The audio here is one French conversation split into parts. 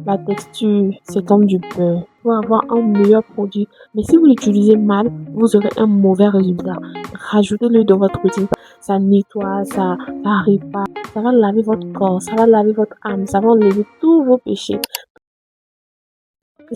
La texture, c'est comme du beurre. Pour avoir un meilleur produit, mais si vous l'utilisez mal, vous aurez un mauvais résultat. Rajoutez-le dans votre routine. Ça nettoie, ça répare, ça va laver votre corps, ça va laver votre âme, ça va enlever tous vos péchés.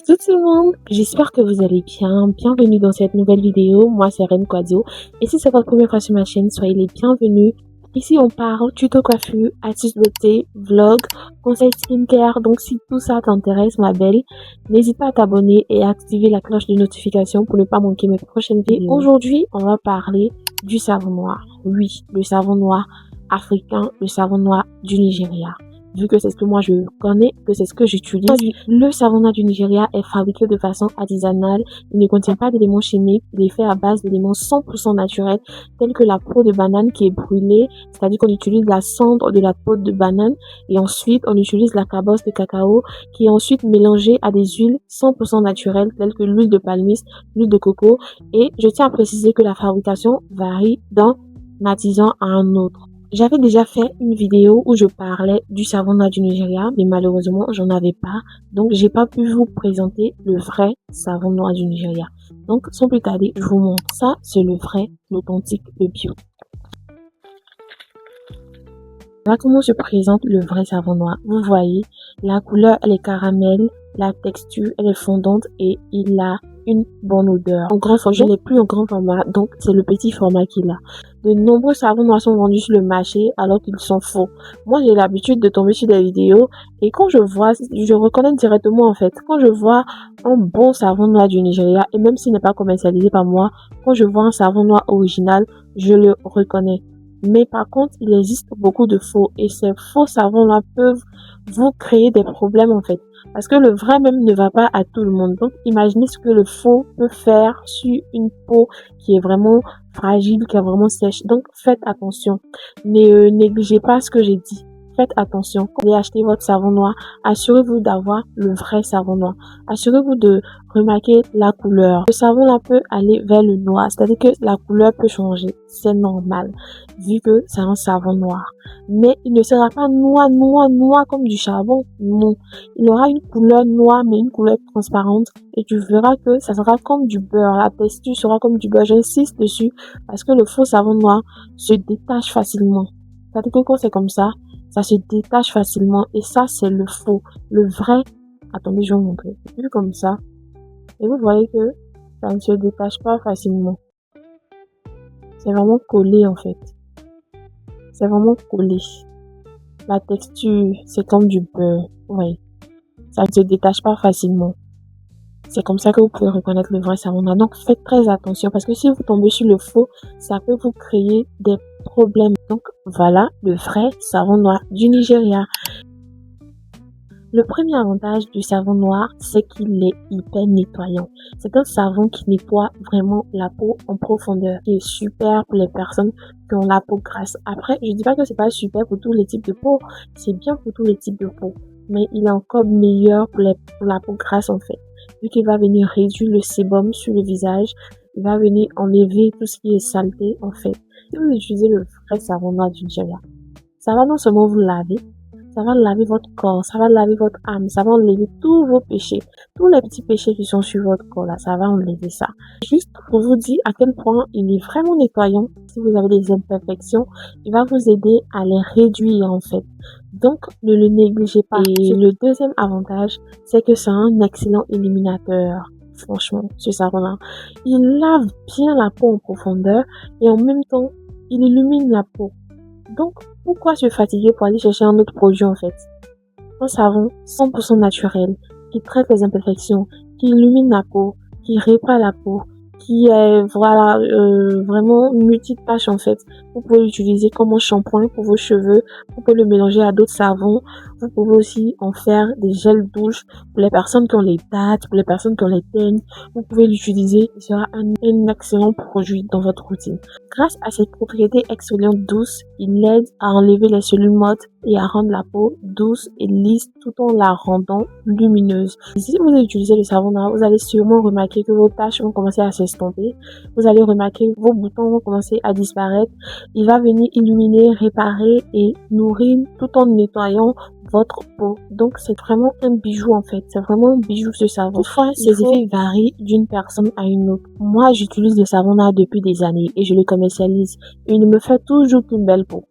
Salut tout le monde, j'espère que vous allez bien. Bienvenue dans cette nouvelle vidéo. Moi c'est Reine Quadio et si c'est votre première fois sur ma chaîne, soyez les bienvenus. Ici on parle tuto coiffure, astuces beauté, vlog, conseils skincare. Donc si tout ça t'intéresse ma belle, n'hésite pas à t'abonner et à activer la cloche de notification pour ne pas manquer mes prochaines vidéos. Aujourd'hui on va parler du savon noir. Oui, le savon noir africain, le savon noir du Nigeria. Vu que c'est ce que moi je connais, que c'est ce que j'utilise. Le savon noir du Nigeria est fabriqué de façon artisanale. Il ne contient pas d'éléments chimiques. Il est fait à base d'éléments 100% naturels, tels que la peau de banane qui est brûlée. C'est-à-dire qu'on utilise la cendre de la peau de banane et ensuite on utilise la cabosse de cacao qui est ensuite mélangée à des huiles 100% naturelles, telles que l'huile de palmiste, l'huile de coco. Et je tiens à préciser que la fabrication varie d'un artisan à un autre. J'avais déjà fait une vidéo où je parlais du savon noir du Nigeria, mais malheureusement, j'en avais pas. Donc, j'ai pas pu vous présenter le vrai savon noir du Nigeria. Donc, sans plus tarder, je vous montre ça. C'est le vrai, l'authentique, le bio. Là, comment se présente le vrai savon noir? Vous voyez, la couleur, elle est caramel, la texture, elle est fondante et il a une bonne odeur. En grand format, je n'ai plus en grand format, donc c'est le petit format qu'il a. De nombreux savons noirs sont vendus sur le marché alors qu'ils sont faux. Moi, j'ai l'habitude de tomber sur des vidéos et quand je vois, je reconnais directement en fait. Quand je vois un bon savon noir du Nigeria et même s'il n'est pas commercialisé par moi, quand je vois un savon noir original, je le reconnais. Mais par contre, il existe beaucoup de faux et ces faux savons-là peuvent vous créer des problèmes en fait. Parce que le vrai même ne va pas à tout le monde. Donc, imaginez ce que le faux peut faire sur une peau qui est vraiment fragile, qui est vraiment sèche. Donc, faites attention. Ne négligez pas ce que j'ai dit. Faites attention. Quand vous allez acheter votre savon noir, assurez-vous d'avoir le vrai savon noir. Assurez-vous de remarquer la couleur. Le savon là peut aller vers le noir, c'est-à-dire que la couleur peut changer. C'est normal, vu que c'est un savon noir. Mais il ne sera pas noir comme du charbon. Non. Il aura une couleur noire, mais une couleur transparente. Et tu verras que ça sera comme du beurre. La texture sera comme du beurre. J'insiste dessus parce que le faux savon noir se détache facilement. C'est-à-dire que quand c'est comme ça se détache facilement. Et ça, c'est le faux. Le vrai, attendez, je vais vous montrer. C'est plus comme ça. Et vous voyez que ça ne se détache pas facilement. C'est vraiment collé en fait. C'est vraiment collé. La texture, c'est comme du beurre. Oui. Ça ne se détache pas facilement. C'est comme ça que vous pouvez reconnaître le vrai savon noir. Donc faites très attention parce que si vous tombez sur le faux, ça peut vous créer des problèmes. Donc voilà le vrai savon noir du Nigeria. Le premier avantage du savon noir, c'est qu'il est hyper nettoyant. C'est un savon qui nettoie vraiment la peau en profondeur. Il est super pour les personnes qui ont la peau grasse. Après, je dis pas que c'est pas super pour tous les types de peau. C'est bien pour tous les types de peau. Mais il est encore meilleur pour la peau grasse en fait. Vu qu'il va venir réduire le sébum sur le visage. Il va venir enlever tout ce qui est saleté en fait. Si vous utilisez le vrai savon noir du Nigeria, ça va non seulement vous laver, ça va laver votre corps, ça va laver votre âme, ça va enlever tous vos péchés, tous les petits péchés qui sont sur votre corps là, ça va enlever ça. Juste pour vous dire à quel point il est vraiment nettoyant. Si vous avez des imperfections, il va vous aider à les réduire en fait. Donc ne le négligez pas. Et le deuxième avantage, c'est que c'est un excellent éliminateur. Franchement, ce savon-là, il lave bien la peau en profondeur et en même temps, il illumine la peau. Donc, pourquoi se fatiguer pour aller chercher un autre produit en fait? Un savon 100% naturel, qui traite les imperfections, qui illumine la peau, qui répare la peau, qui est vraiment multitâche en fait. Vous pouvez l'utiliser comme un shampoing pour vos cheveux, vous pouvez le mélanger à d'autres savons, vous pouvez aussi en faire des gels douche pour les personnes qui ont les taches, pour les personnes qui ont les teignes. Vous pouvez l'utiliser, il sera un excellent produit dans votre routine. Grâce à ses propriétés exfoliantes douces, il aide à enlever les cellules mortes et à rendre la peau douce et lisse tout en la rendant lumineuse. Si vous utilisez le savon noir, vous allez sûrement remarquer que vos taches vont commencer à s'estomper. Vous allez remarquer que vos boutons vont commencer à disparaître. Il va venir illuminer, réparer et nourrir tout en nettoyant votre peau. Donc, c'est vraiment un bijou en fait. C'est vraiment un bijou ce savon. Toutefois, ses effets varient d'une personne à une autre. Moi, j'utilise le savon là depuis des années et je le commercialise. Il ne me fait toujours qu'une belle peau.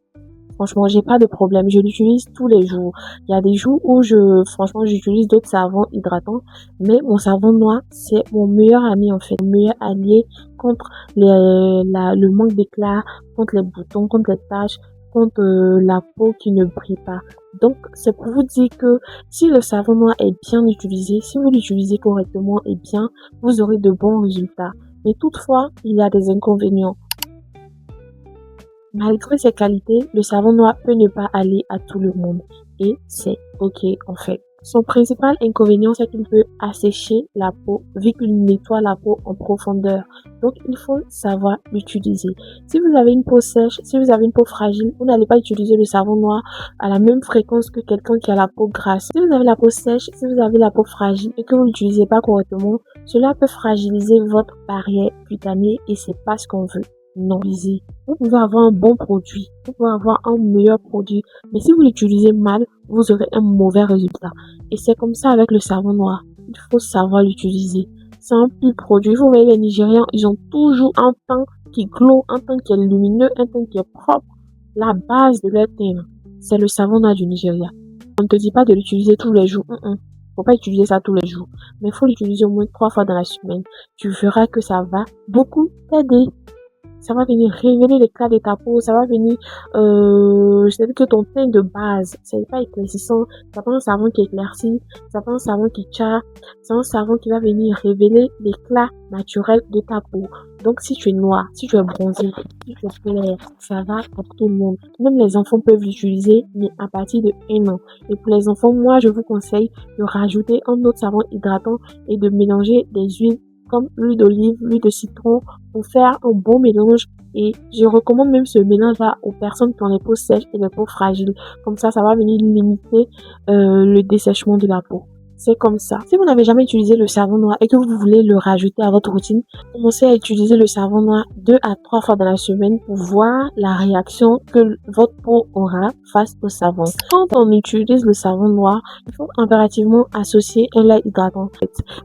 Franchement, j'ai pas de problème. Je l'utilise tous les jours. Il y a des jours où franchement, j'utilise d'autres savons hydratants. Mais mon savon noir, c'est mon meilleur ami, en fait. Mon meilleur allié contre le manque d'éclat, contre les boutons, contre les taches, contre la peau qui ne brille pas. Donc, c'est pour vous dire que si le savon noir est bien utilisé, si vous l'utilisez correctement et bien, vous aurez de bons résultats. Mais toutefois, il y a des inconvénients. Malgré ses qualités, le savon noir peut ne pas aller à tout le monde et c'est ok en fait. Son principal inconvénient, c'est qu'il peut assécher la peau vu qu'il nettoie la peau en profondeur. Donc, il faut savoir l'utiliser. Si vous avez une peau sèche, si vous avez une peau fragile, vous n'allez pas utiliser le savon noir à la même fréquence que quelqu'un qui a la peau grasse. Si vous avez la peau sèche, si vous avez la peau fragile et que vous l'utilisez pas correctement, cela peut fragiliser votre barrière cutanée et c'est pas ce qu'on veut. Non, vous pouvez avoir un bon produit, vous pouvez avoir un meilleur produit, mais si vous l'utilisez mal, vous aurez un mauvais résultat. Et c'est comme ça avec le savon noir. Il faut savoir l'utiliser. C'est un pur produit. Vous voyez, les Nigérians, ils ont toujours un teint qui glow, un teint qui est lumineux, un teint qui est propre. La base de leur teint, c'est le savon noir du Nigeria. On ne te dit pas de l'utiliser tous les jours. Faut pas utiliser ça tous les jours. Mais il faut l'utiliser au moins 3 fois dans la semaine. Tu verras que ça va beaucoup t'aider. Ça va venir révéler l'éclat de ta peau, ça va venir, c'est-à-dire que ton teint de base, c'est pas éclaircissant, c'est pas un savon qui éclaircit, c'est pas un savon qui tcha, c'est un savon qui va venir révéler l'éclat naturel de ta peau. Donc, si tu es noir, si tu es bronzé, si tu es clair, ça va pour tout le monde. Même les enfants peuvent l'utiliser, mais à partir de 1 an. Et pour les enfants, moi, je vous conseille de rajouter un autre savon hydratant et de mélanger des huiles comme l'huile d'olive, l'huile de citron pour faire un bon mélange et je recommande même ce mélange-là aux personnes qui ont les peaux sèches et les peaux fragiles. Comme ça va venir limiter le dessèchement de la peau. C'est comme ça. Si vous n'avez jamais utilisé le savon noir et que vous voulez le rajouter à votre routine, commencez à utiliser le savon noir 2 à 3 fois dans la semaine pour voir la réaction que votre peau aura face au savon. Quand on utilise le savon noir, il faut impérativement associer un lait hydratant.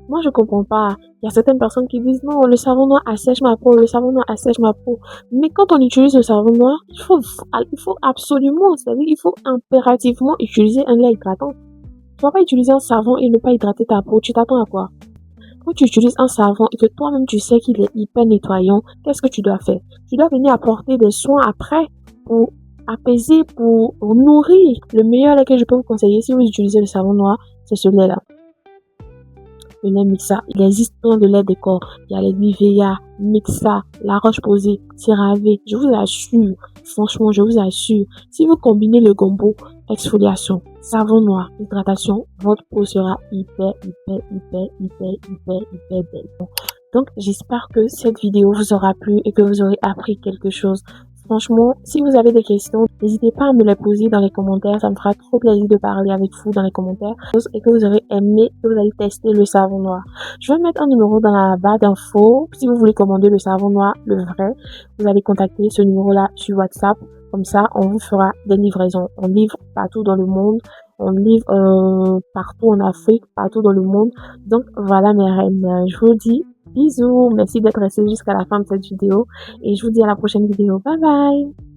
Moi, je comprends pas. Il y a certaines personnes qui disent non, le savon noir assèche ma peau, le savon noir assèche ma peau. Mais quand on utilise le savon noir, il faut absolument, c'est-à-dire qu'il faut impérativement utiliser un lait hydratant. Tu vas pas utiliser un savon et ne pas hydrater ta peau. Tu t'attends à quoi? Quand tu utilises un savon et que toi-même tu sais qu'il est hyper nettoyant, qu'est-ce que tu dois faire? Tu dois venir apporter des soins après pour apaiser, pour nourrir. Le meilleur lait que je peux vous conseiller si vous utilisez le savon noir, c'est ce lait-là. Le lait Mixa. Il existe plein de laits de corps. Il y a les Nivea, Mixa, La Roche-Posay, CeraVe. Je vous assure, franchement, je vous assure, si vous combinez le combo exfoliation, savon noir, hydratation, votre peau sera hyper belle. Donc, j'espère que cette vidéo vous aura plu et que vous aurez appris quelque chose. Franchement, si vous avez des questions, n'hésitez pas à me les poser dans les commentaires. Ça me fera trop plaisir de parler avec vous dans les commentaires. Et que vous aurez aimé, que vous allez tester le savon noir. Je vais mettre un numéro dans la barre d'infos. Si vous voulez commander le savon noir, le vrai, vous allez contacter ce numéro-là sur WhatsApp. Comme ça, on vous fera des livraisons. On livre partout dans le monde. On livre partout en Afrique, partout dans le monde. Donc, voilà mes reines. Je vous dis bisous. Merci d'être resté jusqu'à la fin de cette vidéo. Et je vous dis à la prochaine vidéo. Bye bye.